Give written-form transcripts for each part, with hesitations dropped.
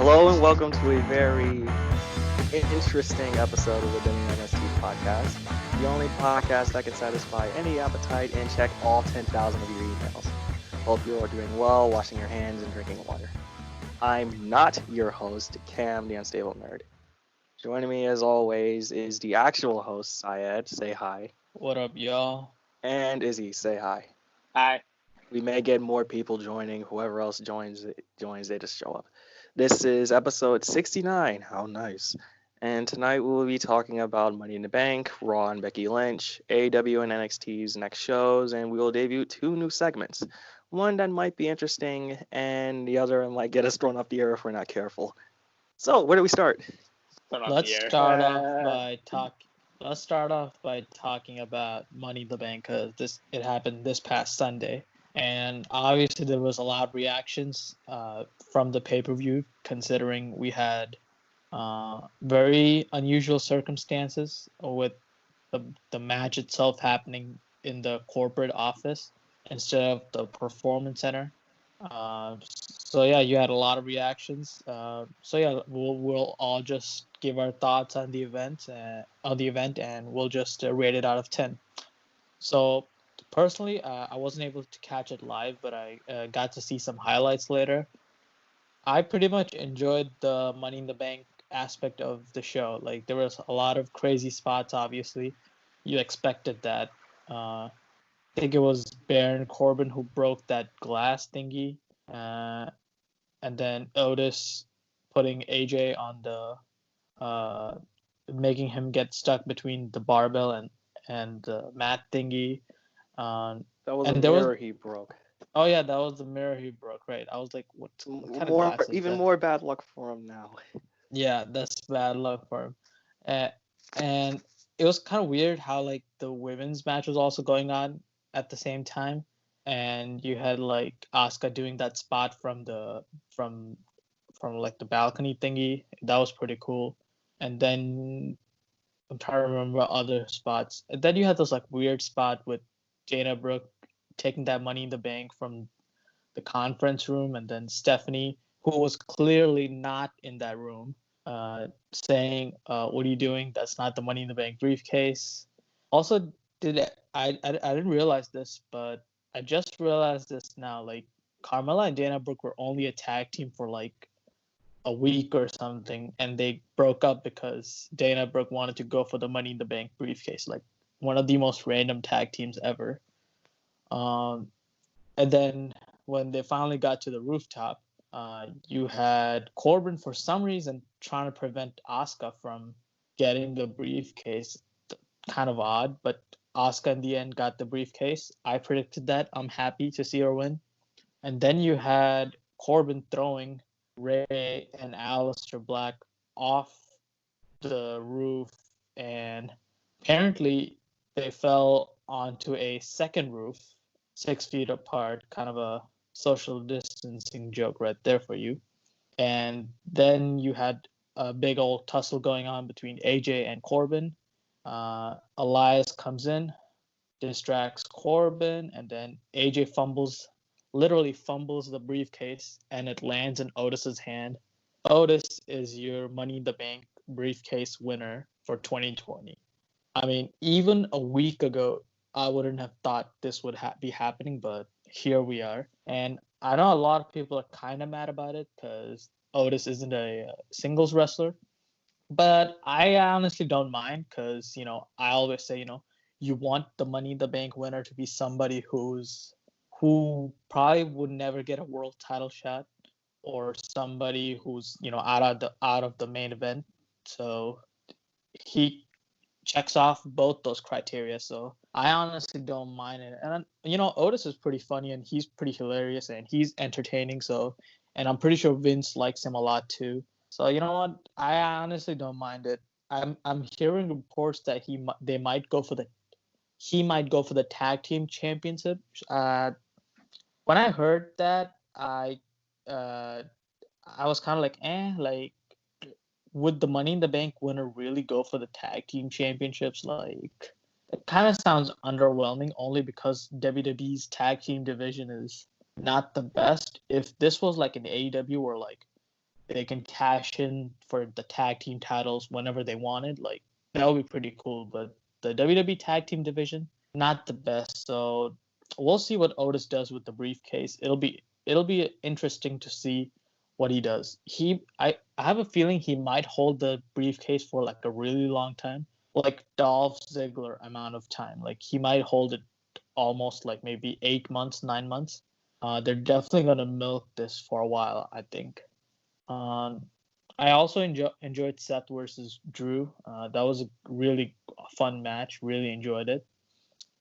Hello and welcome to a very interesting episode of the W.M.S.T podcast, the only podcast that can satisfy any appetite and check all 10,000 of your emails. Hope you are doing well, washing your hands and drinking water. I'm not your host, Cam the Unstable Nerd. Joining me as always is the actual host, Syed. Say hi. What up, y'all? And Izzy. Say hi. Hi. We may get more people joining. Whoever else joins, they just show up. This is episode 69. How nice. And tonight we will be talking about Money in the Bank, Raw and Becky Lynch, AEW and NXT's next shows, and we will debut two new segments. One that might be interesting, and the other might get us thrown off the air if we're not careful. So, where do we start? Let's start off by talking about Money in the Bank because it happened this past Sunday, and obviously there was a lot of reactions from the pay-per-view, considering we had very unusual circumstances with the match itself happening in the corporate office instead of the performance center. So yeah, you had a lot of reactions. We'll all just give our thoughts on the event, and we'll just rate it out of 10. So personally, I wasn't able to catch it live, but I got to see some highlights later. I pretty much enjoyed the Money in the Bank aspect of the show. Like, there was a lot of crazy spots. Obviously, you expected that. I think it was Baron Corbin who broke that glass thingy. And then Otis putting AJ on the, making him get stuck between the barbell and the mat thingy. That was the mirror he broke. Oh yeah, that was the mirror he broke. Right. I was like, what kind of glass is even that? more bad luck for him now. Yeah, that's bad luck for him. And it was kind of weird how like the women's match was also going on at the same time. And you had like Asuka doing that spot from like the balcony thingy. That was pretty cool. And then I'm trying to remember other spots. And then you had this like weird spot with Dana Brooke taking that Money in the Bank from the conference room, and then Stephanie, who was clearly not in that room, saying, "What are you doing? That's not the Money in the Bank briefcase." Also, I didn't realize this, but I just realized this now. Like, Carmella and Dana Brooke were only a tag team for like a week or something, and they broke up because Dana Brooke wanted to go for the Money in the Bank briefcase. Like, one of the most random tag teams ever. And then when they finally got to the rooftop, you had Corbin for some reason trying to prevent Asuka from getting the briefcase. Kind of odd, but Asuka in the end got the briefcase. I predicted that. I'm happy to see her win. And then you had Corbin throwing Ray and Aleister Black off the roof, and apparently they fell onto a second roof 6 feet apart. Kind of a social distancing joke right there for you. And then you had a big old tussle going on between AJ and Corbin. Elias comes in, distracts Corbin, and then AJ literally fumbles the briefcase, and it lands in Otis's hand. Otis is your Money in the Bank briefcase winner for 2020. I mean, even a week ago, I wouldn't have thought this would be happening, but here we are. And I know a lot of people are kind of mad about it because Otis isn't a singles wrestler. But I honestly don't mind because, I always say, you want the Money in the Bank winner to be somebody who probably would never get a world title shot, or somebody who's, out of the main event. So he checks off both those criteria. So I honestly don't mind it. And, Otis is pretty funny, and he's pretty hilarious, and he's entertaining. And I'm pretty sure Vince likes him a lot too. So you know what? I honestly don't mind it. I'm hearing reports that he might go for the tag team championship. When I heard that, I was kind of like, would the Money in the Bank winner really go for the tag team championships? Like, it kind of sounds underwhelming, only because WWE's tag team division is not the best. If this was like an AEW, where like they can cash in for the tag team titles whenever they wanted. Like that would be pretty cool. But the WWE tag team division, not the best. So we'll see what Otis does with the briefcase. It'll be interesting to see what he does. I have a feeling he might hold the briefcase for like a really long time, like Dolph Ziggler amount of time. Like he might hold it almost like maybe 8 months, 9 months. They're definitely gonna milk this for a while, I think. Um, I also enjoyed Seth versus Drew. That was a really fun match. Really enjoyed it.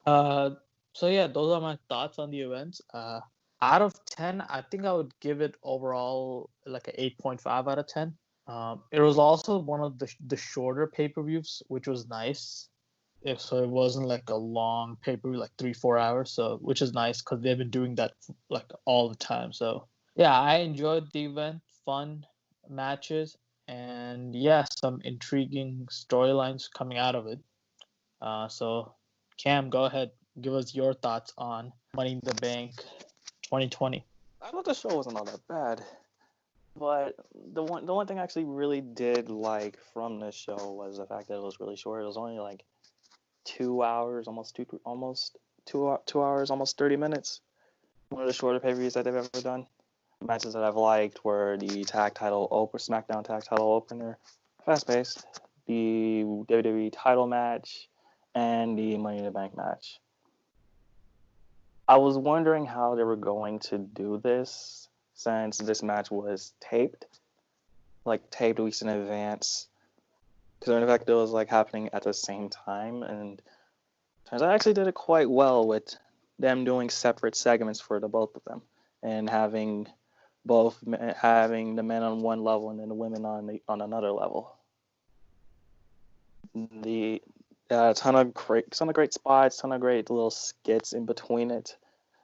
Uh, so yeah, those are my thoughts on the events. Out of 10, I think I would give it overall like a 8.5 out of 10. It was also one of the shorter pay-per-views, which was nice. So it wasn't like a long pay-per-view, like 3-4 hours. So which is nice because they've been doing that like all the time. So yeah, I enjoyed the event. Fun matches, and yeah, some intriguing storylines coming out of it. So Cam, go ahead, give us your thoughts on Money in the Bank 2020. I thought the show wasn't all that bad, but the one thing I actually really did like from this show was the fact that it was really short. It was only like 2 hours, almost 2 hours, almost 30 minutes. One of the shorter pay-per-views that they've ever done. Matches that I've liked were the SmackDown tag title opener, fast-paced, the WWE title match, and the Money in the Bank match. I was wondering how they were going to do this since this match was taped weeks in advance. Because in fact, it was like happening at the same time, and turns out I actually did it quite well with them doing separate segments for the both of them, and having the men on one level and then the women on another level. The A ton of great spots, ton of great little skits in between it.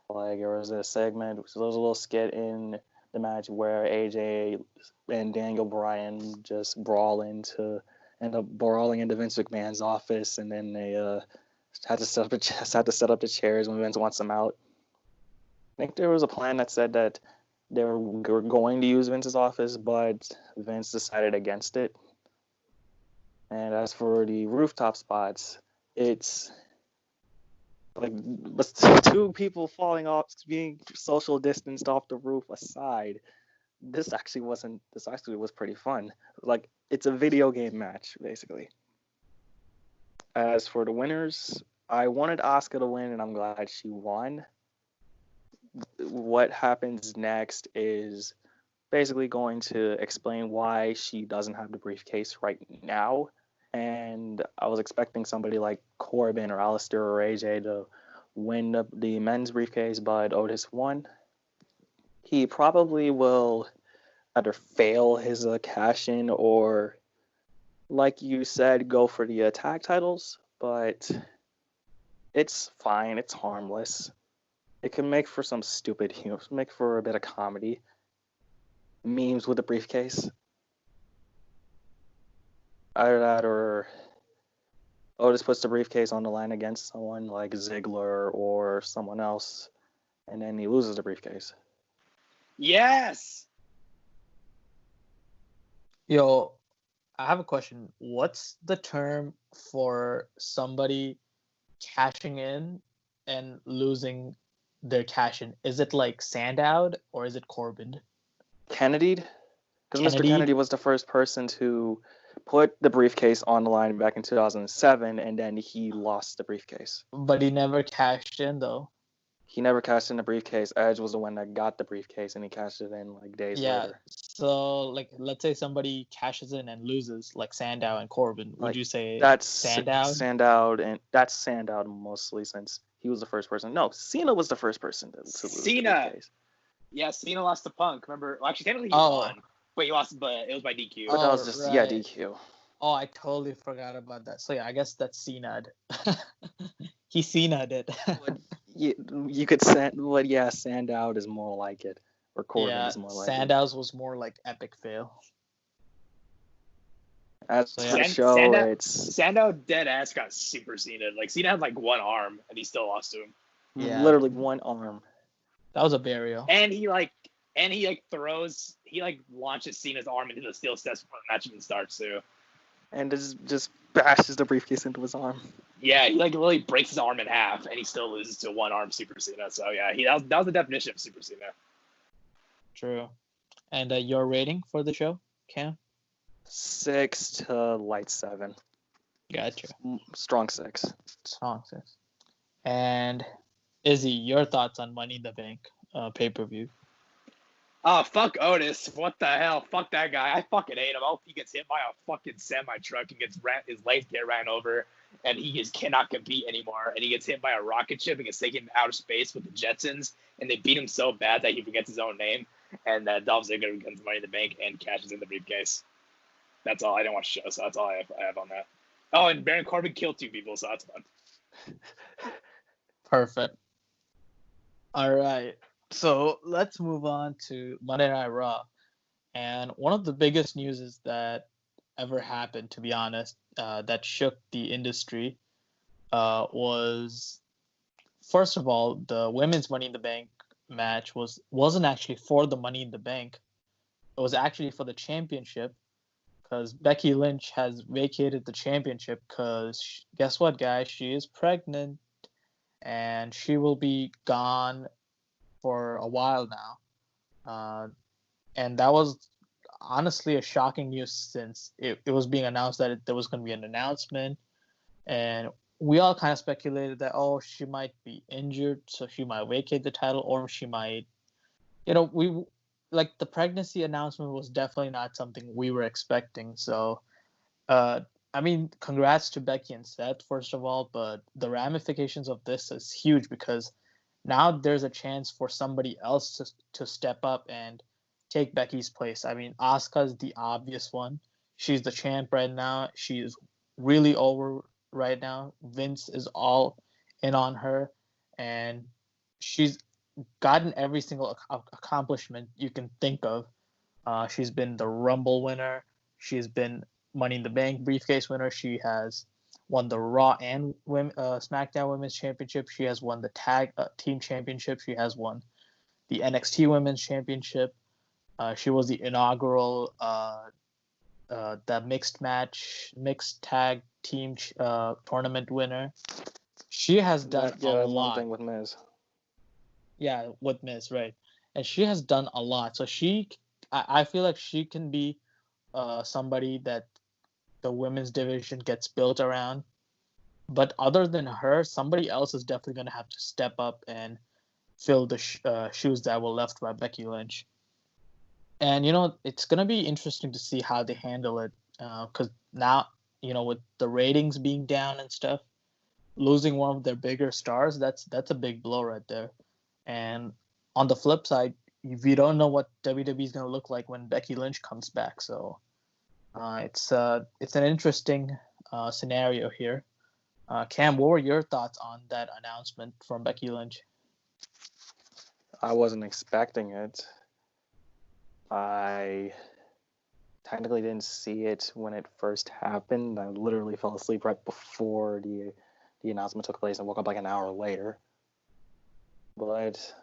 Like there was a segment, so there was a little skit in the match where AJ and Daniel Bryan just end up brawling into Vince McMahon's office, and then they had to set up the chairs when Vince wants them out. I think there was a plan that said that they were going to use Vince's office, but Vince decided against it. And as for the rooftop spots, it's like two people falling off, being social distanced off the roof aside. This actually wasn't. This actually was pretty fun. Like it's a video game match basically. As for the winners, I wanted Asuka to win, and I'm glad she won. What happens next is basically going to explain why she doesn't have the briefcase right now. And I was expecting somebody like Corbin or Alistair or AJ to win the men's briefcase, but Otis won. He probably will either fail his cash in or, like you said, go for the tag titles, but it's fine. It's harmless. It can make for some stupid humor, make for a bit of comedy. Memes with a briefcase. Either that or Otis puts the briefcase on the line against someone like Ziggler or someone else, and then he loses the briefcase. Yes! Yo, I have a question. What's the term for somebody cashing in and losing their cash in? Is it like Sandow or is it Corbin? Kennedy'd? Because Mr. Kennedy was the first person to put the briefcase on the line back in 2007, and then he lost the briefcase. But he never cashed in, though. He never cashed in the briefcase. Edge was the one that got the briefcase, and he cashed it in like days later. So, like, let's say somebody cashes in and loses, like Sandow and Corbin. Would you say that's Sandow? And that's Sandow mostly, since he was the first person. No, Cena was the first person to lose the briefcase. Yeah, Cena lost to Punk. Remember? Well, actually, technically he won. But he lost, but it was by DQ. But that was just DQ. Oh, I totally forgot about that. So yeah, I guess that's Cena. He Cena did. You could say, but yeah, Sandow is more like it, or Corbin is more like Sandow's was more like epic fail. As for the show, Sandow dead ass got super Cena. Like Cena had like one arm, and he still lost to him. Yeah, literally one arm. That was a burial. And he like And he launches Cena's arm into the steel steps before the match even starts too. And just bashes the briefcase into his arm. Yeah, he literally breaks his arm in half, and he still loses to one-arm Super Cena. So yeah, that was the definition of Super Cena. True. And your rating for the show, Cam? 6 to light 7. Gotcha. Strong 6. Strong 6. And Izzy, your thoughts on Money in the Bank pay-per-view? Oh, fuck Otis. What the hell? Fuck that guy. I fucking hate him. I hope he gets hit by a fucking semi-truck and his legs get ran over, and he just cannot compete anymore. And he gets hit by a rocket ship and gets taken to outer space with the Jetsons, and they beat him so bad that he forgets his own name. And Dolph Ziggler wins Money in the Bank and cashes in the briefcase. That's all. I didn't watch the show, so that's all I have on that. Oh, and Baron Corbin killed 2 people, so that's fun. Perfect. All right. So let's move on to Monday Night Raw. And one of the biggest news is that ever happened, to be honest, that shook the industry was, first of all, the women's Money in the Bank match wasn't actually for the Money in the Bank. It was actually for the championship, because Becky Lynch has vacated the championship because guess what, guys? She is pregnant, and she will be gone for a while now. And that was honestly a shocking news, since it was being announced that there was going to be an announcement, and we all kind of speculated that, oh, she might be injured, so she might vacate the title, or she might, the pregnancy announcement was definitely not something we were expecting. So, I mean, congrats to Becky and Seth, first of all, but the ramifications of this is huge, because now there's a chance for somebody else to step up and take Becky's place. I mean, Asuka's the obvious one. She's the champ right now. She's really over right now. Vince is all in on her, and she's gotten every single accomplishment you can think of. She's been the Rumble winner. She's been Money in the Bank briefcase winner. She has won the Raw and SmackDown Women's Championship. She has won the Tag Team Championship. She has won the NXT Women's Championship. She was the inaugural the mixed tag team tournament winner. She has done a lot. Thing with Miz. Yeah, with Miz, right? And she has done a lot. So I feel like she can be somebody that the women's division gets built around. But other than her, somebody else is definitely going to have to step up and fill the shoes that were left by Becky Lynch. And, it's going to be interesting to see how they handle it. Because now, with the ratings being down and stuff, losing one of their bigger stars, that's a big blow right there. And on the flip side, we don't know what WWE is going to look like when Becky Lynch comes back. So it's an interesting scenario here. Cam, what were your thoughts on that announcement from Becky Lynch? I wasn't expecting it. I technically didn't see it when it first happened. I literally fell asleep right before the announcement took place and woke up like an hour later. But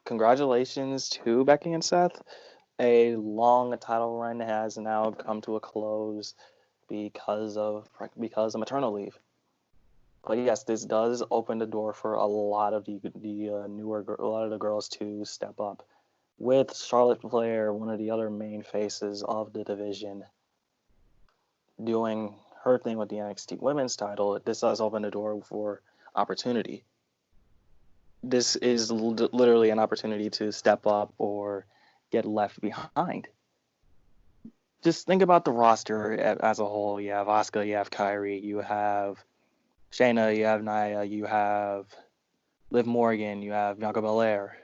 congratulations to Becky and Seth. A long title run has now come to a close because of maternal leave. But yes, this does open the door for a lot of a lot of the girls to step up. With Charlotte Flair, one of the other main faces of the division, doing her thing with the NXT Women's title, this does open the door for opportunity. This is literally an opportunity to step up or get left behind. Just think about the roster as a whole. You have Asuka, you have Kairi, you have Shayna, you have Nia, you have Liv Morgan, you have Bianca Belair,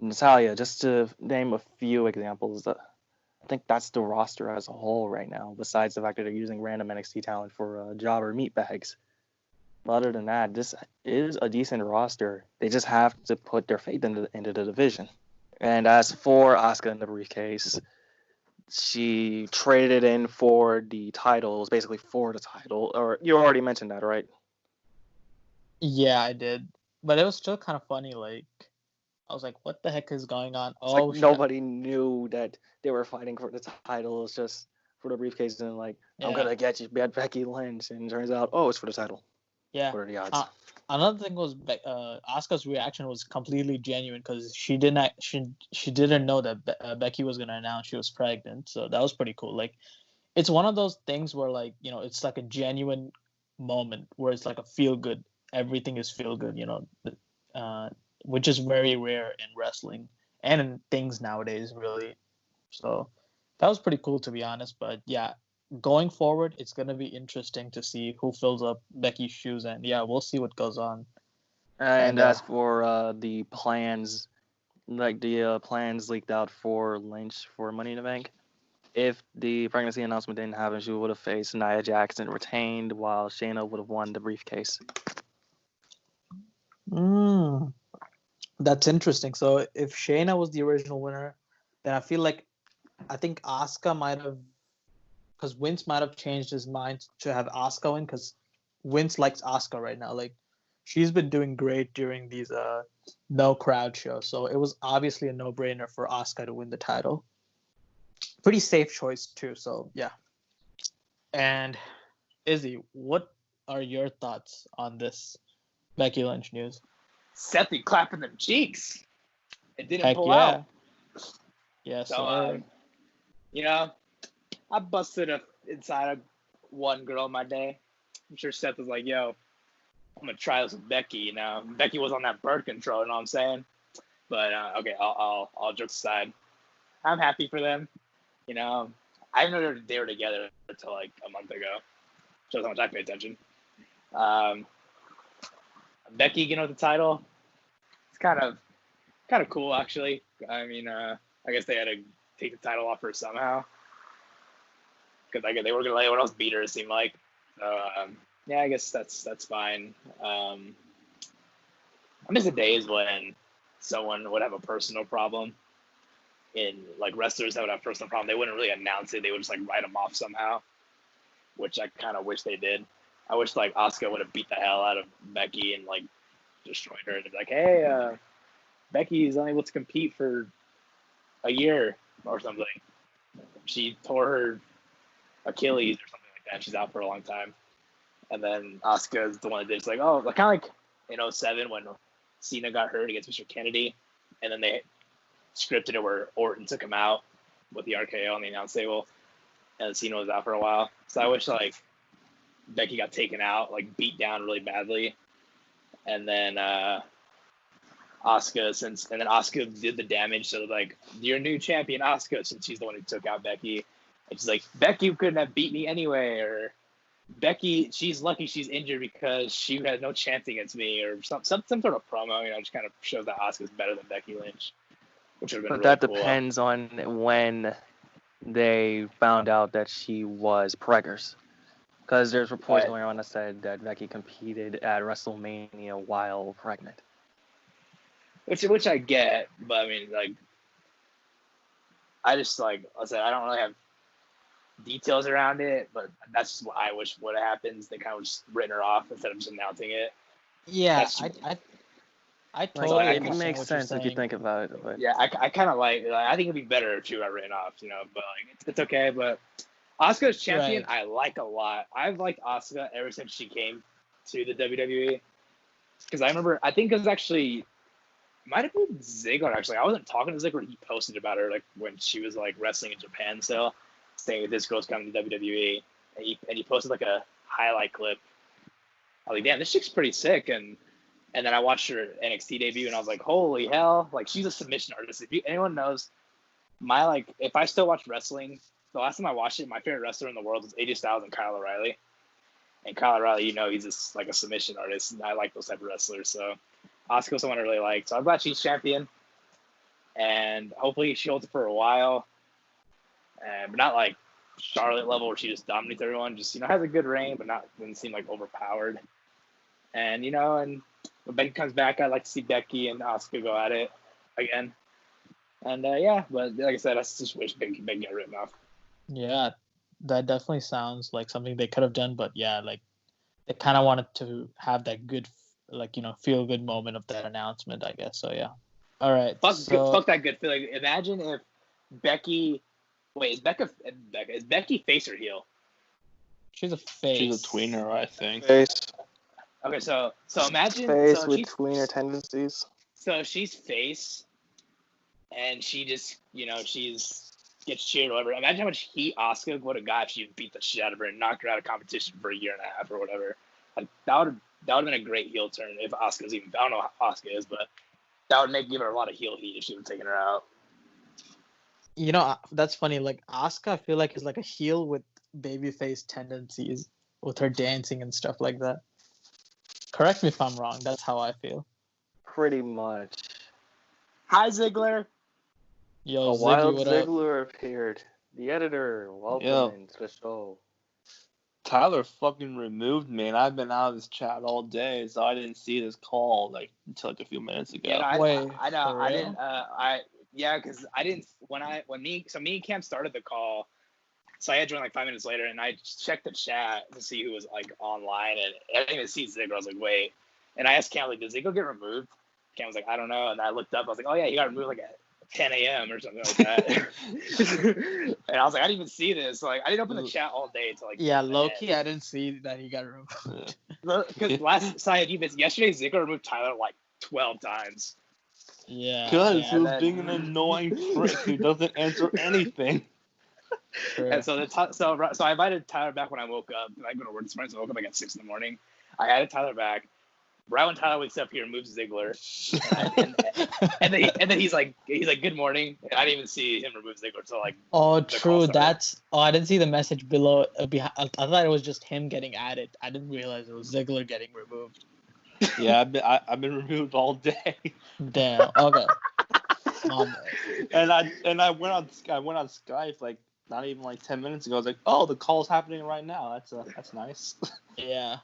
Natalya, just to name a few examples. I think that's the roster as a whole right now, besides the fact that they're using random NXT talent for jobber meatbags. Other than that, this is a decent roster. They just have to put their faith into the division. And as for Asuka in the briefcase, she traded it in for the title. It was basically for the title. Or you already mentioned that, right? Yeah, I did. But it was still kind of funny, like, I was like, what the heck is going on? It's like Oh, nobody knew that they were fighting for the title. It's just for the briefcase, and like, I'm yeah, gonna get you, Becky Lynch, and it turns out, oh, it's for the title. yeah. What are the odds? Another thing was Asuka's reaction was completely genuine because she didn't know that Becky was gonna announce she was pregnant, so that was pretty cool. Like, it's one of those things where, like, it's like a genuine moment where it's like a feel good. Everything is feel good, uh, which is very rare in wrestling and in things nowadays, really. So that was pretty cool, to be honest. But yeah, going forward, it's gonna be interesting to see who fills up Becky's shoes, and yeah, we'll see what goes on. And And as for the plans, like the plans leaked out for Lynch for Money in the Bank, if the pregnancy announcement didn't happen, she would have faced Nia Jackson retained, while Shayna would have won the briefcase. That's interesting. So if Shayna was the original winner, then I think Asuka might have, because Vince might have changed his mind to have Asuka win, because Vince likes Asuka right now. Like, she's been doing great during these no crowd shows, so it was obviously a no brainer for Asuka to win the title. Pretty safe choice too. So yeah. And Izzy, what are your thoughts on this Becky Lynch news? Seth be clapping them cheeks. It didn't Heck pull yeah. out. Yes, So, sir. I busted inside of one girl in my day. I'm sure Seth was like, yo, I'm going to try this with Becky, Becky was on that birth control, you know what I'm saying? But, okay, I'll joke aside. I'm happy for them. I didn't know they were together until like a month ago. Shows how much I pay attention. Becky getting the title, it's kind of cool, actually. I mean, I guess they had to take the title off her somehow, because they were gonna let anyone else beat her. It seemed like. So yeah, I guess that's fine. I miss the days when someone would have a personal problem. In like wrestlers that would have a personal problem, they wouldn't really announce it. They would just like write them off somehow, which I kind of wish they did. I wish like Asuka would have beat the hell out of Becky and like destroyed her, and be like, hey, Becky is unable to compete for a year or something. She tore her Achilles or something like that. She's out for a long time. And then Asuka is the one that did. It's like, oh, kind of like in 07 when Cena got hurt against Mr. Kennedy, and then they scripted it where Orton took him out with the RKO on the announce table, and Cena was out for a while. So I wish like Becky got taken out, like beat down really badly, and then Asuka did the damage. So like, your new champion Asuka, since she's the one who took out Becky, and she's like, Becky couldn't have beat me anyway, or Becky, she's lucky she's injured because she had no chance against me, or some sort of promo. Just kind of shows that Asuka's better than Becky Lynch, which would have been But really that cool. depends on when they found out that she was preggers. Because there's reports going on that said that Becky competed at WrestleMania while pregnant. Which I get, but I mean, like, I just like I said, I don't really have details around it, but that's just what I wish would have happened. They kind of just written her off instead of just announcing it. Yeah, I totally it understand makes what sense you're if you saying. think about it. But Yeah, I kind of like. I think it'd be better if she got written off, But like, it's okay. But Asuka's champion, Right. I like a lot. I've liked Asuka ever since she came to the WWE. Because I remember, I think it was actually, might have been Ziggler. Actually, I wasn't talking to Ziggler. He posted about her like when she was like wrestling in Japan still, saying this girl's coming to WWE, and he posted like a highlight clip. I was like, damn, this chick's pretty sick, and then I watched her NXT debut, and I was like, holy hell! Like, she's a submission artist. If anyone knows, if I still watch wrestling, the last time I watched it, my favorite wrestler in the world is AJ Styles and Kyle O'Reilly. And Kyle O'Reilly, he's just like a submission artist, and I like those type of wrestlers. So Asuka's someone I really like. So I'm glad she's champion, and hopefully she holds it for a while, but not like Charlotte level where she just dominates everyone. Just has a good reign, but doesn't seem like overpowered. And and when Becky comes back, I'd like to see Becky and Asuka go at it again. And yeah, but like I said, I just wish Becky got written off. Yeah, that definitely sounds like something they could have done, but yeah, like they kind of wanted to have that good, like feel good moment of that announcement, I guess. So yeah. All right. Fuck that good feeling. Imagine if Becky. Wait, is Becky face or heel? She's a face. She's a tweener, I think. Face. Okay, so imagine Face with tweener tendencies. So she's face, and she just she's gets cheered or whatever. Imagine how much heat Asuka would have got if she beat the shit out of her and knocked her out of competition for a year and a half or whatever. Like that would have been a great heel turn if Asuka's even. I don't know how Asuka is, but that would give her a lot of heel heat if she would have taken her out. That's funny. Like Asuka, I feel like is like a heel with babyface tendencies with her dancing and stuff like that. Correct me if I'm wrong. That's how I feel. Pretty much. Hi, Ziggler. Yo, A Ziggy, wild what up? Ziggler appeared. The editor, welcome to the show. Tyler fucking removed me, and I've been out of this chat all day, so I didn't see this call until a few minutes ago. Yeah, no, Wait, I know. for I real? didn't. Because I didn't when me and Cam started the call. So I had joined 5 minutes later, and I checked the chat to see who was online, and I didn't even see Ziggler. I was like, wait, and I asked Cam did Ziggler get removed? Cam was like, I don't know, and I looked up. I was like, oh yeah, he got removed at 10 a.m. or something like that. And I was like, I didn't even see this. I didn't open the chat all day until Yeah, low-key, I didn't see that he got removed. Because Syed, yesterday Ziggler removed Tyler 12 times. Yeah. Because he was being an annoying prick who doesn't answer anything. True. And so I invited Tyler back when I woke up. I go to work this morning, so I woke up at 6 a.m. I added Tyler back. Right when Tyler wakes up, he removes Ziggler, and then he's like, good morning. And I didn't even see him remove Ziggler until Oh, the true. call started. I didn't see the message below. I thought it was just him getting added. I didn't realize it was Ziggler getting removed. Yeah, I've been removed all day. Damn. Okay. And I went on Skype not even 10 minutes ago. I was like, oh, the call's happening right now. That's nice. Yeah.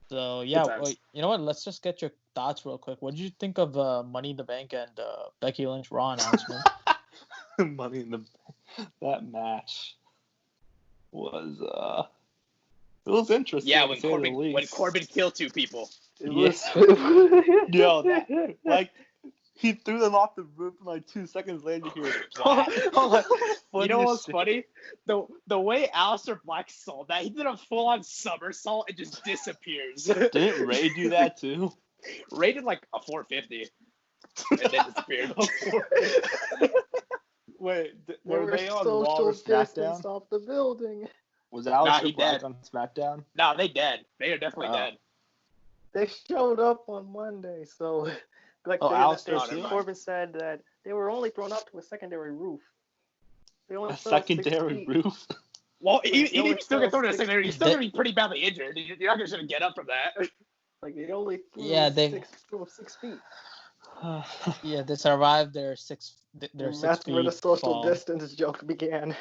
So Good yeah, times. you know what? Let's just get your thoughts real quick. What did you think of Money in the Bank and Becky Lynch Raw announcement? Money in the that match was it was interesting. Yeah, to when say the least. Corbin killed 2 people. Yo, he threw them off the roof, and 2 seconds later, he was flat. You know what's funny? The way Aleister Black saw that, he did a full-on somersault and just disappears. Didn't Ray do that too? Ray did a 450 and then disappeared. Wait, Were they on Raw or SmackDown? Off the building. Was Aleister he Black dead. on SmackDown? No, they dead. They are definitely dead. They showed up on Monday, so Corbin said that they were only thrown up to a secondary roof. A secondary roof? Well, he still get thrown to a secondary. He's still gonna be pretty badly injured. You're not gonna get up from that. They only threw 6 feet. Yeah, they survived their 6 feet. That's where the social distance joke began.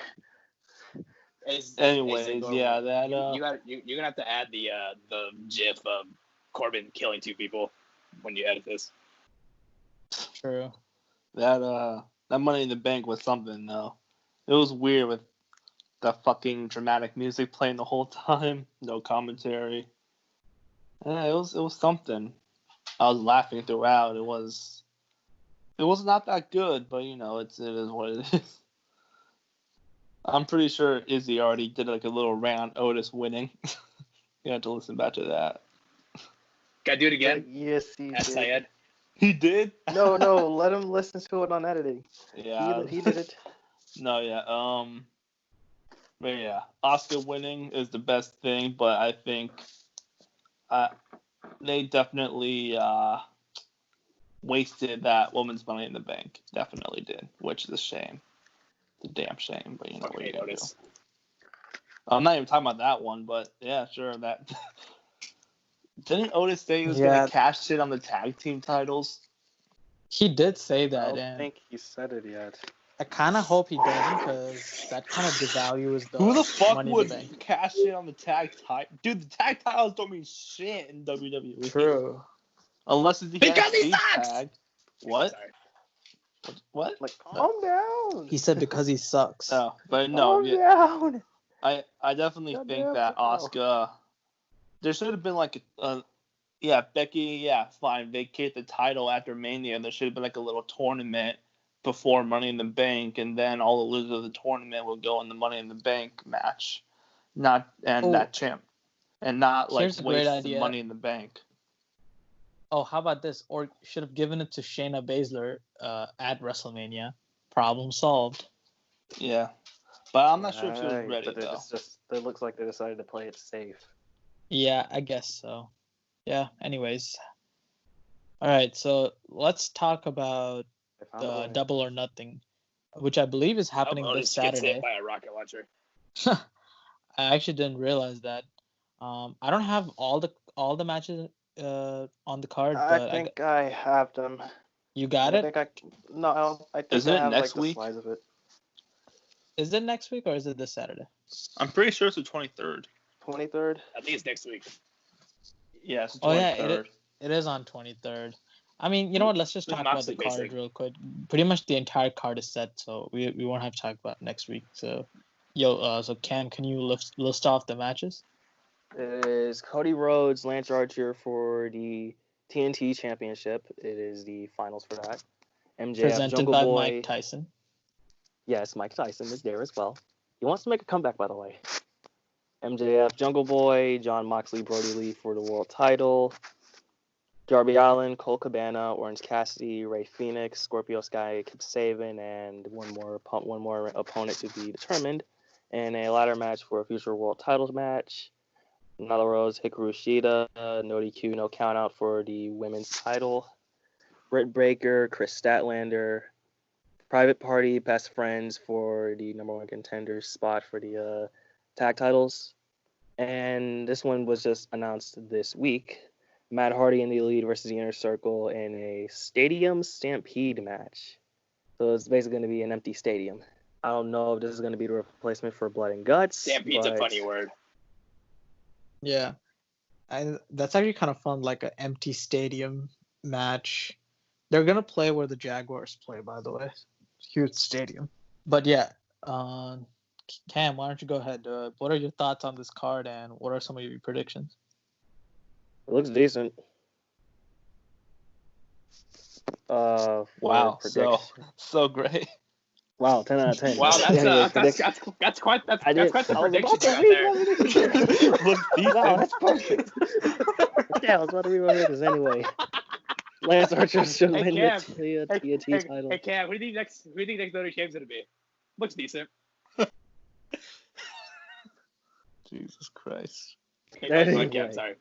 Anyways, yeah, that you're gonna have to add the GIF of Corbin killing 2 people when you edit this. True. That Money in the Bank was something though. It was weird with the fucking dramatic music playing the whole time, no commentary. Yeah, it was something. I was laughing throughout. It was not that good, but it is what it is. I'm pretty sure Izzy already did a little rant on Otis winning. You have to listen back to that. Gotta do it again. Yes, he did. Syed. He did? No, let him listen to it on editing. Yeah. He did it. No, yeah. But yeah, Asuka winning is the best thing, but I think they definitely wasted that woman's Money in the Bank. Definitely did, which is a shame. It's a damn shame, but what are you gonna do? I'm not even talking about that one, but yeah, sure. That didn't Otis say he was gonna cash in on the tag team titles? He did say that. I don't think he said it yet. I kind of hope he doesn't, because that kind of devalues the Who the fuck Money would in the Bank. cash in on the tag title? Dude, the tag titles don't mean shit in WWE. True. Unless it's because he sucks. Tag. What? Sorry. What? Calm down. He said because he sucks. Oh, but no. Calm down. I definitely think that Asuka. There should have been Yeah, Becky, yeah, fine. Vacate the title after Mania. There should have been like a little tournament before Money in the Bank, and then all the losers of the tournament will go in the Money in the Bank match. Not and Oh, that champ. And not like here's a great waste the idea. Money in the Bank. Oh, how about this? Or should have given it to Shayna Baszler at WrestleMania. Problem solved. Yeah. But I'm not sure if she was Right, ready but though. it looks like they decided to play it safe. Yeah, I guess so. Yeah, anyways. All right, so let's talk about They found a the way. Double or Nothing, which I believe is happening this Otis gets hit Saturday. by a rocket launcher. I actually didn't realize that. I don't have all the matches on the card, I but think I have them. you got I it? think I no, I think Isn't I it have next like week? the slides of it. Is it next week or is it this Saturday? I'm pretty sure it's the 23rd. 23rd. I think it's next week. Yeah, it's the 23rd. Oh yeah, it is on 23rd. I mean, you know what? Let's just With talk about the Moxley card facing. real quick. Pretty much the entire card is set, so we won't have to talk about next week. So, so Cam, can you list off the matches? It is Cody Rhodes, Lance Archer for the TNT Championship. It is the finals for that. MJF, Presented Jungle by Boy. Mike Tyson. Yes, Mike Tyson is there as well. He wants to make a comeback, by the way. MJF, Jungle Boy, John Moxley, Brody Lee for the world title. Darby Allin, Cole Cabana, Orange Cassidy, Ray Phoenix, Scorpio Sky, Kip Saban, and one more opponent to be determined. And a ladder match for a future world titles match. Nyla Rose, Hikaru Shida, no DQ, no countout for the women's title. Britt Baker, Chris Statlander, Private Party, Best Friends for the number one contender spot for the tag titles. And this one was just announced this week. Matt Hardy and the Elite versus the Inner Circle in a stadium stampede match. So it's basically going to be an empty stadium. I don't know if this is going to be the replacement for Blood and Guts. Stampede's a funny word. Yeah, that's actually kind of fun, like an empty stadium match. They're gonna play where the Jaguars play, by the way. Huge stadium. But yeah, Cam, why don't you go ahead? What are your thoughts on this card, and what are some of your predictions? It looks decent. Wow, so great. Wow, 10 out of 10. Wow, that's quite the prediction you got there. Wow, that's perfect. Yeah, I was about to read my predictions anyway. Lance Archer should win the TNT title. Hey Cam, who do you think next Notre Dame's gonna be? Looks decent. Jesus Christ. Anyway. Cam, sorry.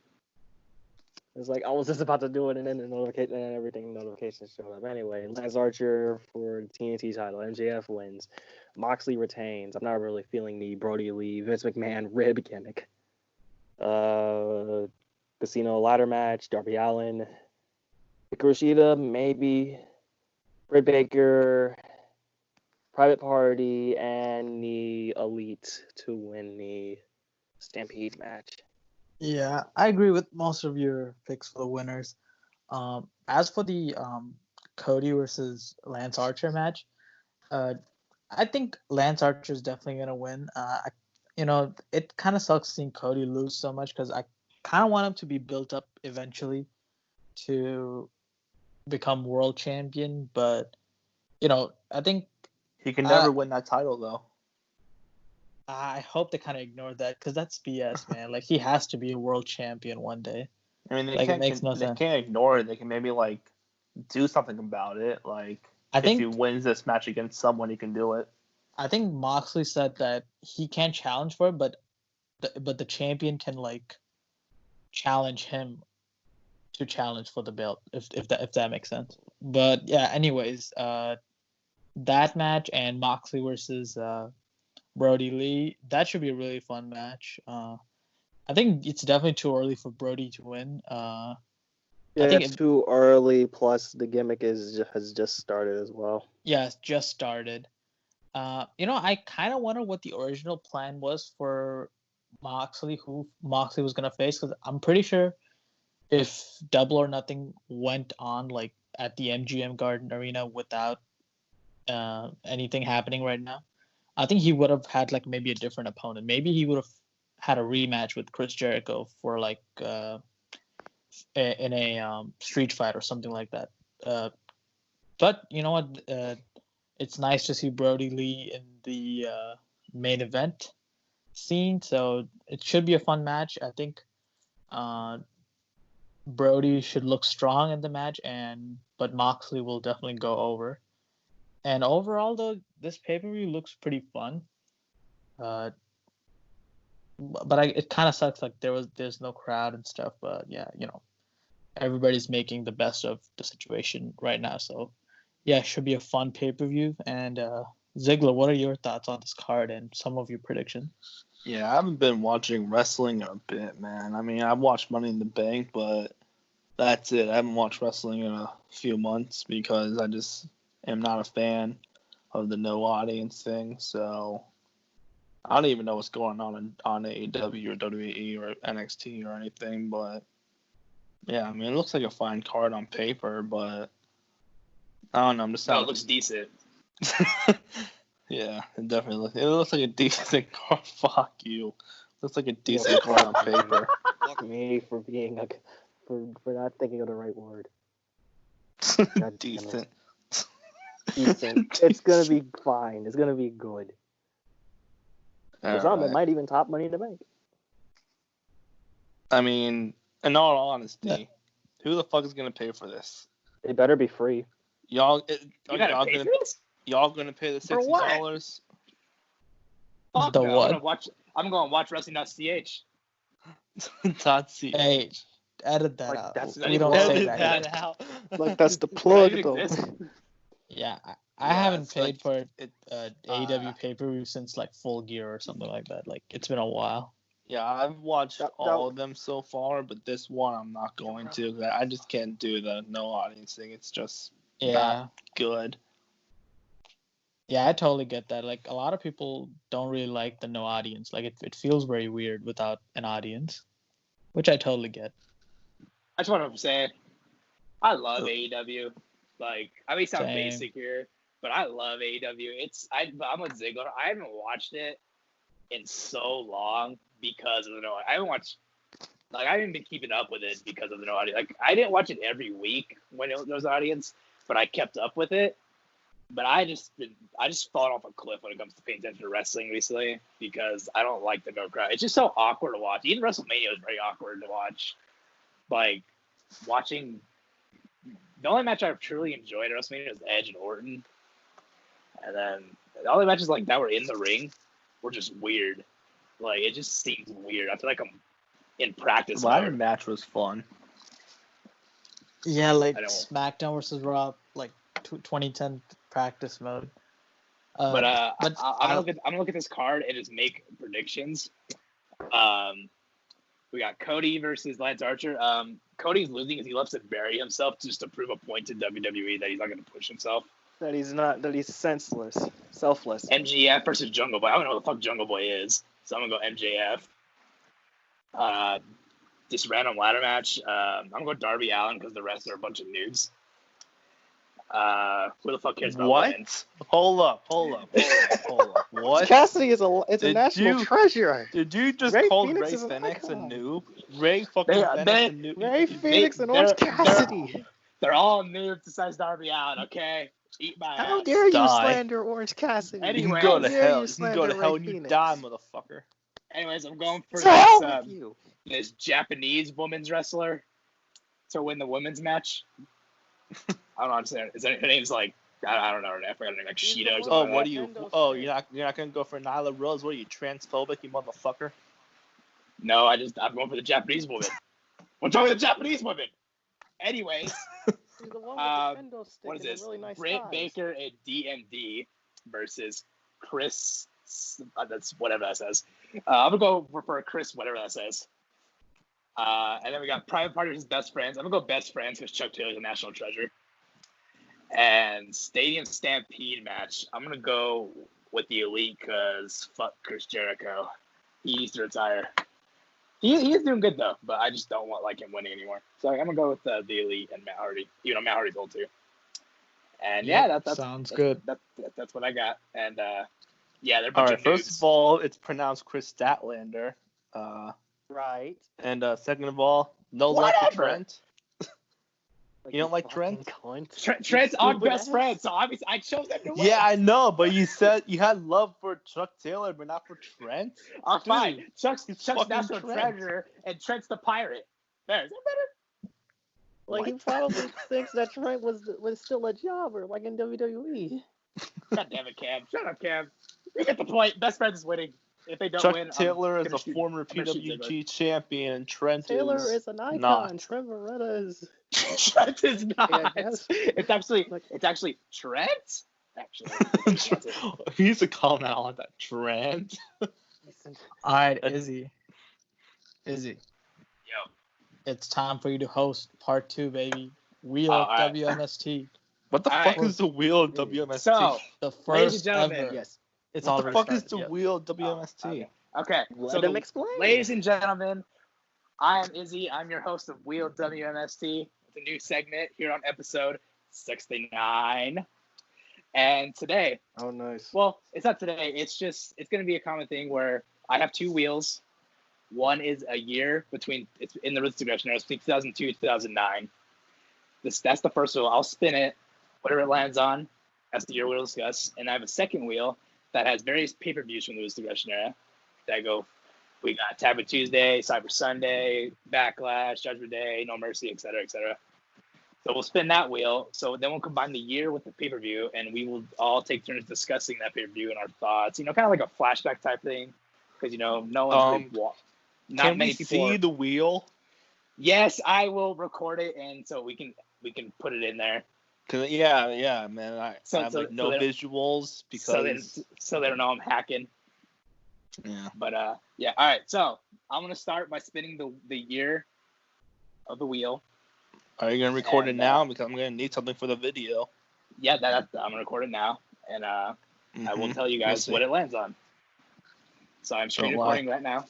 It's like I was just about to do it, and then the notifications showed up. Anyway, Lance Archer for the TNT title. MJF wins. Moxley retains. I'm not really feeling the Brody Lee, Vince McMahon rib gimmick. Casino ladder match. Darby Allin. Kushida, maybe. Britt Baker. Private Party, and the Elite to win the Stampede match. Yeah, I agree with most of your picks for the winners. As for the Cody versus Lance Archer match, I think Lance Archer is definitely gonna win. It kind of sucks seeing Cody lose so much because I kind of want him to be built up eventually to become world champion. But I think He can never win that title though. I hope they kind of ignore that because that's BS, man. Like he has to be a world champion one day. I mean, it makes no sense. They can't ignore it. They can maybe like do something about it. Like if he wins this match against someone, he can do it. I think Moxley said that he can't challenge for it, but the champion can like challenge him to challenge for the belt if that makes sense. But yeah, anyways, that match and Moxley versus Brody Lee, that should be a really fun match. I think it's definitely too early for Brody to win. I think it's too early. Plus, the gimmick has just started as well. Yeah, it's just started. I kind of wonder what the original plan was for Moxley, who Moxley was gonna face, because I'm pretty sure if Double or Nothing went on like at the MGM Garden Arena without anything happening right now, I think he would have had like maybe a different opponent. Maybe he would have had a rematch with Chris Jericho for like in a street fight or something like that. But you know what? It's nice to see Brody Lee in the main event scene, so it should be a fun match. I think Brody should look strong in the match, but Moxley will definitely go over. And overall, though, this pay-per-view looks pretty fun. But it kind of sucks. Like there's no crowd and stuff. But yeah, everybody's making the best of the situation right now. So yeah, it should be a fun pay-per-view. And Ziggler, what are your thoughts on this card and some of your predictions? Yeah, I haven't been watching wrestling in a bit, man. I mean, I've watched Money in the Bank, but that's it. I haven't watched wrestling in a few months because I just am not a fan of the no audience thing. So I don't even know what's going on AEW or WWE or NXT or anything. But yeah, I mean, it looks like a fine card on paper, but I don't know. I'm just No, it looks decent. Yeah, it definitely looks like a decent card. Fuck you. Looks like a decent card on paper. Fuck me for being for not thinking of the right word. Decent. Decent. It's gonna be fine. It's gonna be good. For some, it might even top Money in the Bank. I mean, in all honesty, who the fuck is gonna pay for this? It better be free. Y'all You gotta pay for this? Y'all gonna pay the $60? Fuck The no. what? I'm gonna watch wrestling.ch. Hey, edit that Like, out. that's We don't say Edit that. that out. Like that's the plug, Does that though. even exist? Yeah, I haven't paid for it. AEW pay-per-view since like Full Gear or something like that. Like it's been a while. Yeah, I've watched all of them so far, but this one I'm not going to. I just can't do the no audience thing. It's just not good. Yeah, I totally get that. Like a lot of people don't really like the no audience. Like it feels very weird without an audience, which I totally get. I just want to say, I love AEW. Like, I may sound Same. basic here, but I love AEW. I'm with Ziggler. I haven't watched it in so long because of the no. I haven't been keeping up with it because of the no audience. Like, I didn't watch it every week when there was audience, but I kept up with it. But I just fallen off a cliff when it comes to paying attention to wrestling recently because I don't like the no crowd. It's just so awkward to watch. Even WrestleMania was very awkward to watch. Like, watching the only match I've truly enjoyed at WrestleMania was Edge and Orton. And then the only matches like that were in the ring were just weird. Like, it just seems weird. I feel like I'm in practice The ladder mode. match was fun. Yeah, like I don't- SmackDown versus Raw, like 2010 practice mode. I'm gonna look at this card and just make predictions. We got Cody versus Lance Archer. Cody's losing because he loves to bury himself just to prove a point to WWE that he's not going to push himself. That he's selfless. MJF versus Jungle Boy. I don't know what the fuck Jungle Boy is, so I'm gonna go MJF. This random ladder match. I'm gonna go Darby Allin because the rest are a bunch of noobs. Who the fuck cares about women? What? Hold up. What? Cassidy is a Did national you- treasure. Did you just Ray call Phoenix Ray is an Phoenix a icon. noob? Ray fucking They- Phoenix they- a noob? Ray Phoenix and Orange Cassidy. They're all noobs besides Darby Allin. Okay, eat my How ass. dare you Die. slander Orange Cassidy? You can Anyway, go to How dare hell. you You can slander go to hell Ray and you Phoenix? die, motherfucker. Anyways, I'm going for To hell this, with you. this Japanese women's wrestler to win the women's match. I don't understand. Her name's like I don't know her name. I forgot her name, like She's Shida the or one- something. Oh, like what that. are you? Nintendo Oh, Switch. you're not gonna go for Nyla Rose? What are you, transphobic, you motherfucker? No, I'm going for the Japanese woman. What's wrong with the Japanese woman? Anyways, She's the one with the kendo stick what is and the this? really nice Britt thighs. Baker and DMD versus Chris. That's whatever that says. I'm gonna go for Chris, whatever that says. And then we got Private Party versus Best Friends. I'm gonna go Best Friends because Chuck Taylor's a national treasure. And Stadium Stampede match. I'm gonna go with the Elite because fuck Chris Jericho. He needs to retire. He is doing good though, but I just don't want him winning anymore. So I'm gonna go with the Elite and Matt Hardy. Matt Hardy's old too. And that's sounds good. That's what I got. And they're a All bunch right. of First noobs. of all, it's pronounced Chris Statlander. Right. And second of all, no love for Whatever. Trent. You don't like fucking Trent? cunt. Trent's our stupid best ass. friend, so obviously I chose him to win. Yeah, I know, but you said you had love for Chuck Taylor, but not for Trent. Fine. Dude, Chuck's he's Chuck's fucking national Trent. treasure, and Trent's the pirate. There, is that better? Like, he What? probably thinks that Trent was still a jobber, like in WWE. God damn it, Cam. Shut up, Cam. You get the point. Best friends is winning. If they don't Chuck win, Taylor is gonna a shoot- former I'm gonna shoot Ziggler. PWG champion, and Trent Taylor is an icon. not. Trent Beretta is. Trent is not. Yeah, I guess. It's actually Trent. Actually, He used to call him out like that. Trent. All right, Izzy. Yo. It's time for you to host part 2, baby. Wheel All of right. W.M.S.T. What the All fuck right. is the wheel of WMST? So, The Ladies and first gentlemen, ever. Yes. It's what already the fuck is started. the Yep. wheel of WMST? Okay. Let him the- explain. Ladies and gentlemen, I am Izzy. I'm your host of Wheel WMST. It's a new segment here on episode 69. And today, Oh, nice. well, it's not today. It's going to be a common thing where I have two wheels. One is a year between, it's in the Roots Digression era, between 2002 and 2009. That's the first wheel. I'll spin it, whatever it lands on. That's the year we'll discuss. And I have a second wheel that has various pay-per-views from the Roots Digression era that go. We got Taboo Tuesday, Cyber Sunday, Backlash, Judgment Day, No Mercy, etc., etc. So we'll spin that wheel. So then we'll combine the year with the pay-per-view, and we will all take turns discussing that pay-per-view and our thoughts. Kind of like a flashback type thing, because no one's really not Can many we people. see the wheel? Yes, I will record it, and so we can put it in there. Yeah, man. I have So no they- visuals because so they don't know I'm hacking. yeah. But yeah. All right. So I'm gonna start by spinning the year of the wheel. Are you gonna record it And, now? Because I'm gonna need something for the video. Yeah, I'm gonna record it now, and I will tell you guys what it lands on. So I'm screen Oh, recording right now.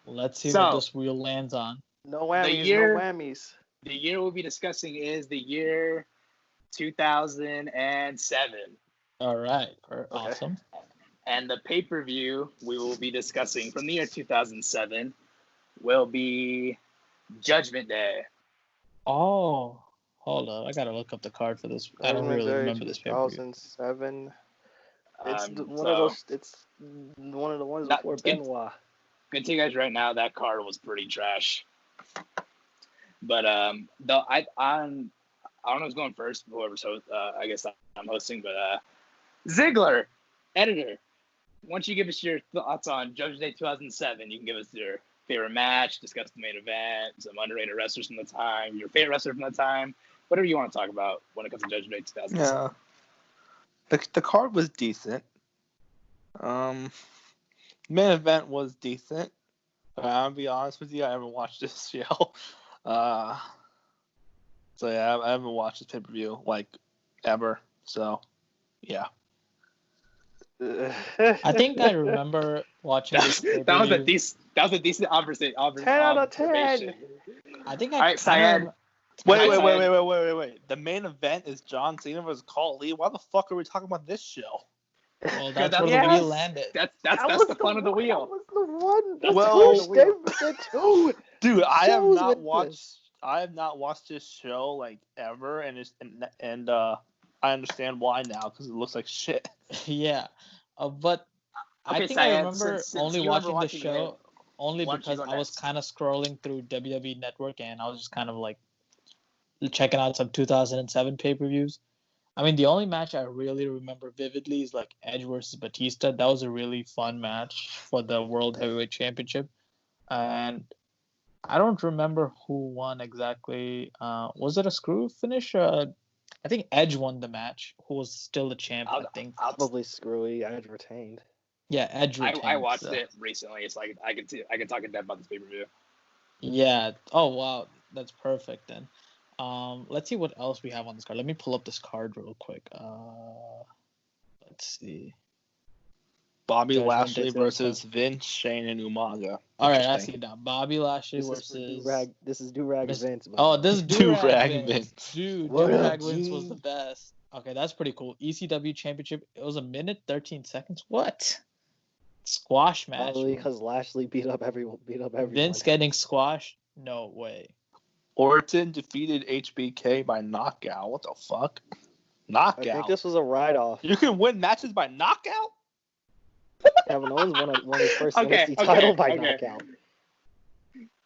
Let's see So- what this wheel lands on. No whammies, year- no whammies. The year we'll be discussing is the year 2007, All right. Awesome. and the pay-per-view we will be discussing from the year 2007 will be Judgment Day. Oh, hold up. I got to look up the card for this. I don't really remember this pay-per-view. 2007. It's one so- of those. It's one of the ones Not- before it- Benoit. Gonna tell you guys right now that card was pretty trash. But though I don't know who's going first. Whoever's I guess I'm hosting. But Ziggler, editor, once you give us your thoughts on Judgment Day 2007, you can give us your favorite match, discuss the main event, some underrated wrestlers from the time, your favorite wrestler from the time, whatever you want to talk about when it comes to Judgment Day 2007. Yeah. The card was decent. Main event was decent. I'll be honest with you, I haven't watched this show. So yeah, I haven't watched this pay-per-view like ever. So yeah. I think I remember watching this pay-per-view. That was a decent observation. 10 out of 10. I think All I right, Syed. Wait. The main event is John Cena versus Carl Lee. Why the fuck are we talking about this show? Well, Good, that's where yes. the wheel landed. That's was the fun of the wheel. That was the one. The Well- push. The two. Dude, I have shows not with watched. this. I have not watched this show like ever, and I understand why now because it looks like shit. Yeah, but I Okay, think Syed, I remember since only you remember watching the watching show only why don't you because go I was next? kind of scrolling through WWE Network and I was just kind of like checking out some 2007 pay-per-views. I mean, the only match I really remember vividly is like Edge versus Batista. That was a really fun match for the World Heavyweight Championship, and I don't remember who won exactly. Was it a screw finish? I think Edge won the match. Who was still the champ? I think. Probably screwy. I had retained. Yeah, Edge retained. I watched so. it recently. It's like I could talk in depth about this pay-per-view. Yeah. Oh wow, that's perfect then. Let's see what else we have on this card. Let me pull up this card real quick. Let's see. Bobby Judgment Lashley Day versus Vince, Shane, and Umaga. All right, I Interesting. see it now. Bobby Lashley This versus. is Do-Rag Miss- Vince. Oh, this is Do-Rag Do-Rag Vince. Vince. Dude, What Do-Rag up, Vince was G? the best. Okay, that's pretty cool. ECW Championship. It was a minute 13 seconds. What? Squash match. Probably because Lashley beat up everyone. Vince getting squashed? No way. Orton defeated HBK by knockout. What the fuck? I Knockout. think this was a write-off. You can win matches by knockout? Kevin Owens won his first Okay, NXT title by okay. knockout.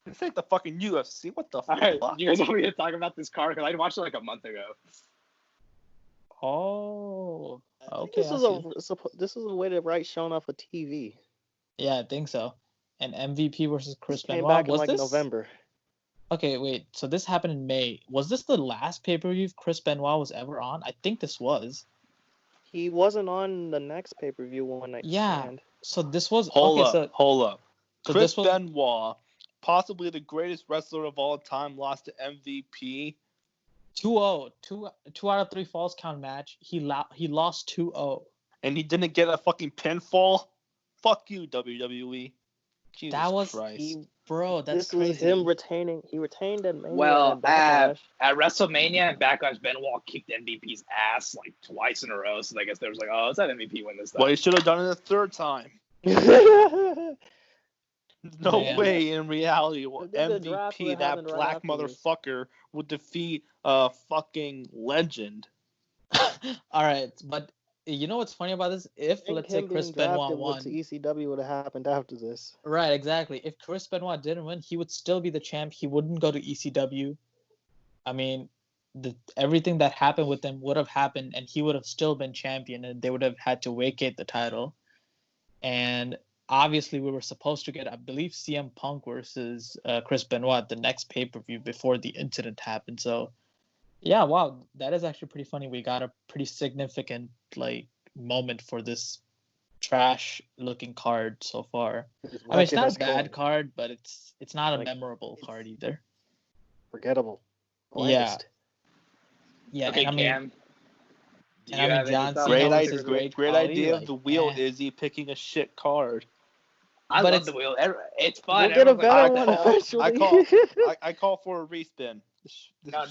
This ain't the fucking UFC. What the All fuck? right, you guys want me to talk about this card? Because I watched it like a month ago. Oh. I think Okay. this was a way to write shown off a TV. Yeah, I think so. And MVP versus Chris This came Benoit. back in Was like this November. Okay, wait. So this happened in May. Was this the last pay-per-view Chris Benoit was ever on? I think this was. He wasn't on the next pay-per-view One Night Yeah. Stand. So this was Hold up. So Chris this was Benoit, possibly the greatest wrestler of all time, lost to MVP. 2-0. Two out of 3 falls count match. He lost 2-0. And he didn't get a fucking pinfall? Fuck you, WWE. Jesus That was Christ. Bro, that's This crazy. was him retaining. He retained at Mania. Well, and Backlash. at WrestleMania and Backlash, Benoit kicked MVP's ass like twice in a row. So I guess there was like, oh, let's have MVP win this time. Well, he should have done it a third time. No Man. way in reality The draft MVP, would that happen right black after this. motherfucker, would defeat a fucking legend. All right, but you know what's funny about this? If let's say Chris Benoit won, to ECW would have happened after this. right? Exactly. If Chris Benoit didn't win, he would still be the champ. He wouldn't go to ECW. I mean, everything that happened with him would have happened, and he would have still been champion, and they would have had to vacate the title. And obviously, we were supposed to get, I believe, CM Punk versus Chris Benoit the next pay-per-view before the incident happened. So, yeah, wow, that is actually pretty funny. We got a pretty significant moment for this trash-looking card so far. I mean, it's not a bad card, but it's not a memorable card either. Forgettable. Yeah. Blandest. Yeah, Okay, and I mean, Cam. Do you and I mean, have any John thoughts? Cena Great was idea, his great quality, idea of like, the wheel, eh. Izzy, picking a shit card. I But love the wheel. It's fun. We'll get a Everyone's better like, one "Oh, eventually. I call for a respin. No,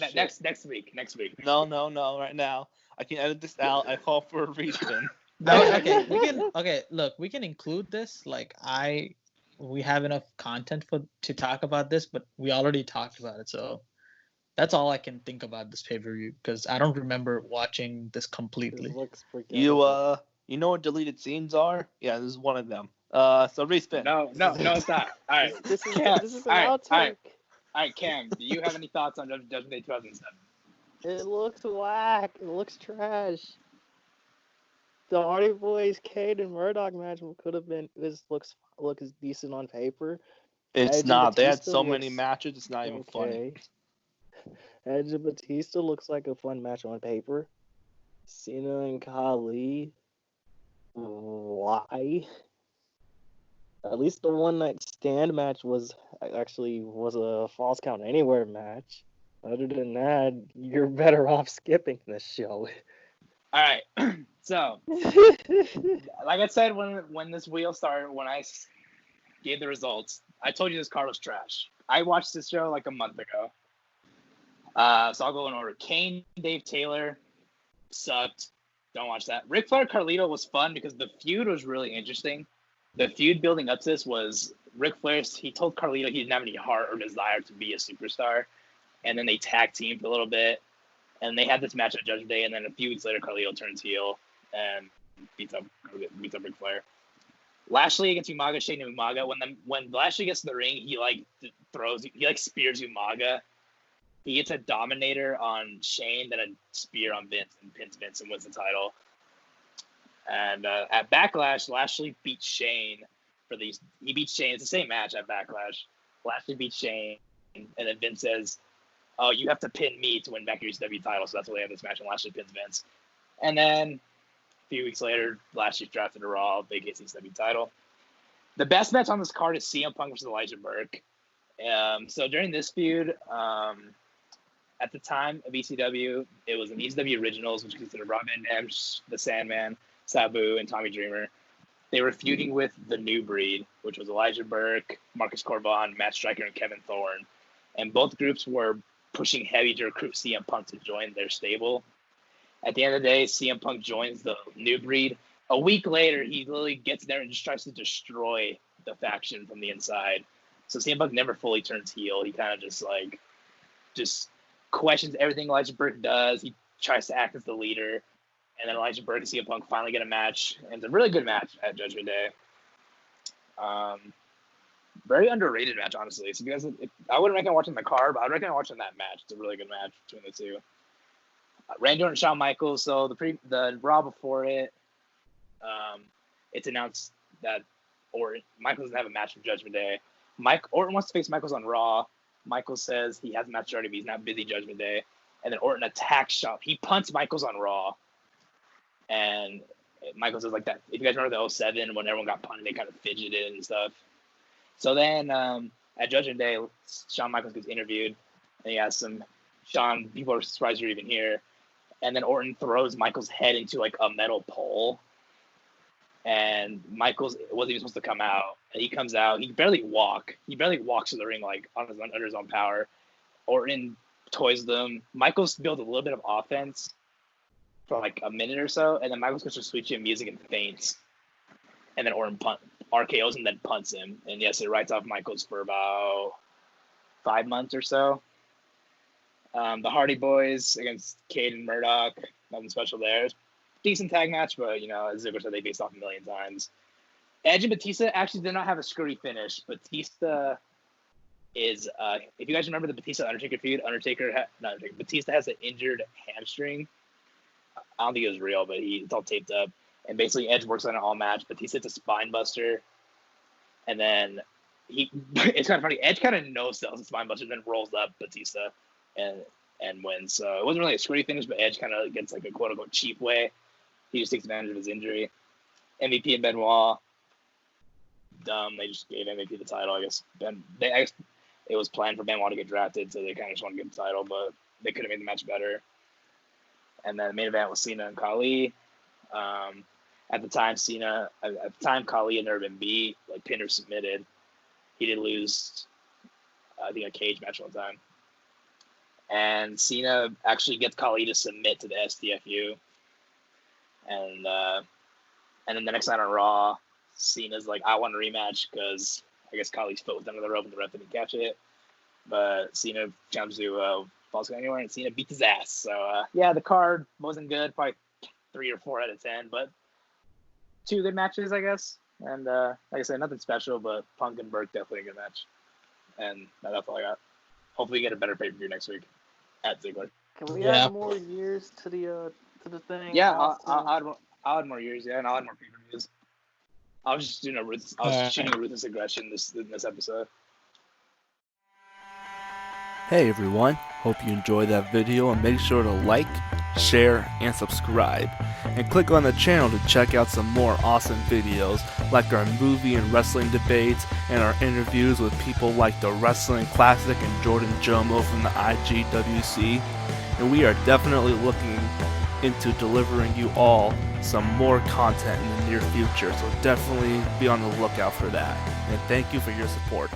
next week. No, right now. I can edit this out. I call for a respin. No, okay, look, we can include this. We have enough content to talk about this, but we already talked about it, so that's all I can think about this pay-per-view because I don't remember watching this completely. This looks forgettable. You know what deleted scenes are? Yeah, this is one of them. So respin. No, it's not. All right. This is Cam, an all outtake. right. All right, Cam, do you have any thoughts on Judgment Day 2007? It looks whack. It looks trash. The Hardy Boys Cade and Murdoch match could have been. This looks decent on paper. It's Edge not. and They had Batista so many looks matches. It's not even funny. okay. Edge and Batista looks like a fun match on paper. Cena and Khali. Why? At least the One Night Stand match was a Falls Count Anywhere match. Other than that, you're better off skipping this show. All right. So, like I said when this wheel started, when I gave the results, I told you this card was trash. I watched this show like a month ago. So I'll go in order. Kane, Dave Taylor, sucked. Don't watch that. Ric Flair Carlito was fun because the feud was really interesting. The feud building up to this was Ric Flair. He told Carlito he didn't have any heart or desire to be a superstar, and then they tag teamed a little bit, and they had this match at Judgment Day, and then a few weeks later, Carlito turns heel and beats up Ric Flair. Lashley against Umaga, Shane and Umaga. When Lashley gets in the ring, he spears Umaga. He gets a Dominator on Shane, then a spear on Vince, and pins Vince and wins the title. And at Backlash, Lashley beats Shane he beats Shane. It's the same match at Backlash. Lashley beats Shane, and then Vince says, "Oh, you have to pin me to win back your ECW title." So that's why they have this match, and Lashley pins Vince. And then a few weeks later, Lashley's drafted to Raw, vacates the ECW title. The best match on this card is CM Punk versus Elijah Burke. So during this feud, at the time of ECW, it was an ECW Originals, which consisted of Rob Van Dam, The Sandman, Sabu, and Tommy Dreamer. They were feuding with the New Breed, which was Elijah Burke, Marcus Corban, Matt Striker, and Kevin Thorne. And both groups were pushing heavy to recruit CM Punk to join their stable. At the end of the day, CM Punk joins the New Breed, A week later, he literally gets there and just tries to destroy the faction from the inside. So CM Punk never fully turns heel. He kind of just questions everything Elijah Burke does. He tries to act as the leader. And then Elijah Burke and CM Punk finally get a match. And it's a really good match at Judgment Day. Very underrated match, honestly. So I wouldn't recommend watching the card, but I'd recommend watching that match. It's a really good match between the two. Randy Orton and Shawn Michaels. So the Raw before it, it's announced that Michaels doesn't have a match for Judgment Day. Orton wants to face Michaels on Raw. Michaels says he has a match already, but he's not busy Judgment Day. And then Orton attacks Shawn. He punts Michaels on Raw. And Michaels is like that. If you guys remember the 07 when everyone got punted, they kind of fidgeted and stuff. So then at Judgment Day, Shawn Michaels gets interviewed, and he asks him, Shawn, people are surprised you're even here. And then Orton throws Michaels' head into like a metal pole. And Michaels wasn't even supposed to come out. And he comes out. He barely walks to the ring like under his own power. Orton toys them. Michaels builds a little bit of offense for like a minute or so, and then Michaels goes to sweet chin music and faints. And then Orton RKOs and then punts him. And yes, it writes off Michaels for about 5 months or so. The Hardy Boys against Cade and Murdoch. Nothing special there. Decent tag match, but, as Ziggler said, they faced off a million times. Edge and Batista actually did not have a screwy finish. Batista is, if you guys remember the Batista-Undertaker feud, Batista has an injured hamstring. I don't think it was real, but it's all taped up. And basically, Edge works on it all match. Batista hits a spine buster. And then it's kind of funny. Edge kind of no-sells the spine buster, then rolls up Batista and wins. So it wasn't really a screwy finish, but Edge kind of gets like a quote-unquote cheap way. He just takes advantage of his injury. MVP and Benoit. Dumb. They just gave MVP the title, I guess. It was planned for Benoit to get drafted, so they kind of just want to get the title, but they could have made the match better. And then the main event was Cena and Khali. At the time, Khali had never been beat, like pinned or submitted. He did lose, I think, a cage match one time. And Cena actually gets Khali to submit to the STFU. And then the next night on Raw, Cena's like, I want a rematch because I guess Khali's foot was under the rope and the ref didn't catch it. But Cena jumps to Falls Count Anywhere, and Cena beat his ass. So, the card wasn't good, probably 3 or 4 out of 10, but 2 good matches, I guess. And like I said, nothing special, but Punk and Burke definitely a good match. And that's all I got. Hopefully, we get a better pay-per-view next week at Ziggler. Can we add more years to the thing? Yeah, I'll add more years. Yeah, and I'll add more pay-per-views. I was just doing shooting a ruthless aggression in this episode. Hey everyone, hope you enjoyed that video, and make sure to like, share, and subscribe. And click on the channel to check out some more awesome videos like our movie and wrestling debates and our interviews with people like the Wrestling Classic and Jordan Jomo from the IGWC. And we are definitely looking into delivering you all some more content in the near future, so definitely be on the lookout for that. And thank you for your support.